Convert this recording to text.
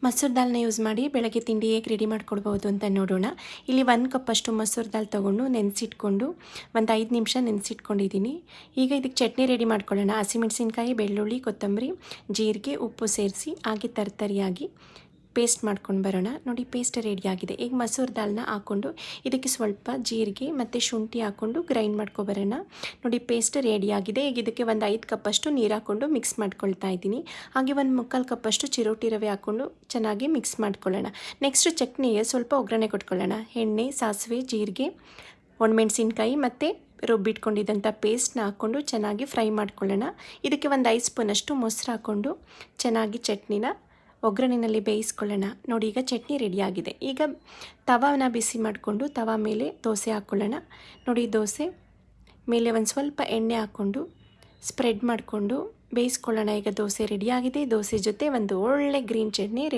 ಮಸೂರ್ ದಾಲ್ನ use ಮಾಡಿ ಬೆಳಗ್ಗೆ ತಿಂಡಿ ಹೇಗೆ ರೆಡಿ ಮಾಡ್ಕೊಳ್ಬೋದು ಅಂತ ನೋಡೋಣ. ಇಲ್ಲಿ 1 ಕಪ್ಪಷ್ಟು ಮಸೂರ್ ದಾಲ್ ತೊಗೊಂಡು ನೆನೆಸಿಟ್ಕೊಂಡು ಒಂದು 5 ನಿಮಿಷ ನೆನೆಸಿಟ್ಕೊಂಡಿದ್ದೀನಿ. ಈಗ ಇದಕ್ಕೆ ಚಟ್ನಿ ರೆಡಿ ಮಾಡ್ಕೊಳ್ಳೋಣ. ಹಸಿಮೆಣಸಿನ್ಕಾಯಿ, ಬೆಳ್ಳುಳ್ಳಿ, ಕೊತ್ತಂಬರಿ, ಜೀರಿಗೆ, ಉಪ್ಪು ಸೇರಿಸಿ ಹಾಗೆ ತರ್ತರಿಯಾಗಿ ಪೇಸ್ಟ್ ಮಾಡ್ಕೊಂಡು ಬರೋಣ. ನೋಡಿ, ಪೇಸ್ಟ್ ರೆಡಿಯಾಗಿದೆ. ಈಗ ಮಸೂರ್ ದಾಲ್ನ ಹಾಕ್ಕೊಂಡು ಇದಕ್ಕೆ ಸ್ವಲ್ಪ ಜೀರಿಗೆ ಮತ್ತು ಶುಂಠಿ ಹಾಕ್ಕೊಂಡು ಗ್ರೈಂಡ್ ಮಾಡ್ಕೊಬರೋಣ. ನೋಡಿ, ಪೇಸ್ಟ್ ರೆಡಿಯಾಗಿದೆ. ಈಗ ಇದಕ್ಕೆ ಒಂದು 5 ಕಪ್ಪಷ್ಟು ನೀರು ಹಾಕ್ಕೊಂಡು ಮಿಕ್ಸ್ ಮಾಡ್ಕೊಳ್ತಾ ಇದ್ದೀನಿ. ಹಾಗೆ 1/4 ಕಪ್ಪಷ್ಟು ಚಿರೋಟಿ ರವೆ ಹಾಕ್ಕೊಂಡು ಚೆನ್ನಾಗಿ ಮಿಕ್ಸ್ ಮಾಡ್ಕೊಳ್ಳೋಣ. ನೆಕ್ಸ್ಟ್ ಚಟ್ನಿಗೆ ಸ್ವಲ್ಪ ಒಗ್ಗರಣೆ ಕೊಟ್ಕೊಳ್ಳೋಣ. ಎಣ್ಣೆ, ಸಾಸಿವೆ, ಜೀರಿಗೆ, ಒಣಮೆಣಸಿನ್ಕಾಯಿ ಮತ್ತು ರುಬ್ಬಿಟ್ಕೊಂಡಿದ್ದಂಥ ಪೇಸ್ಟ್ನ ಹಾಕ್ಕೊಂಡು ಚೆನ್ನಾಗಿ ಫ್ರೈ ಮಾಡ್ಕೊಳ್ಳೋಣ. ಇದಕ್ಕೆ ಒಂದು 5 ಸ್ಪೂನಷ್ಟು ಮೊಸರು ಹಾಕ್ಕೊಂಡು ಚೆನ್ನಾಗಿ ಚಟ್ನಿನ ಒಗ್ಗರಣೆಯಲ್ಲಿ ಬೇಯಿಸ್ಕೊಳ್ಳೋಣ. ನೋಡಿ, ಈಗ ಚಟ್ನಿ ರೆಡಿಯಾಗಿದೆ. ಈಗ ತವಾನ ಬಿಸಿ ಮಾಡಿಕೊಂಡು ತವಾ ಮೇಲೆ ದೋಸೆ ಹಾಕ್ಕೊಳ್ಳೋಣ. ನೋಡಿ, ದೋಸೆ ಮೇಲೆ ಒಂದು ಸ್ವಲ್ಪ ಎಣ್ಣೆ ಹಾಕ್ಕೊಂಡು ಸ್ಪ್ರೆಡ್ ಮಾಡಿಕೊಂಡು ಬೇಯಿಸ್ಕೊಳ್ಳೋಣ. ಈಗ ದೋಸೆ ರೆಡಿಯಾಗಿದೆ. ದೋಸೆ ಜೊತೆ ಒಂದು ಒಳ್ಳೆ ಗ್ರೀನ್ ಚಟ್ನಿ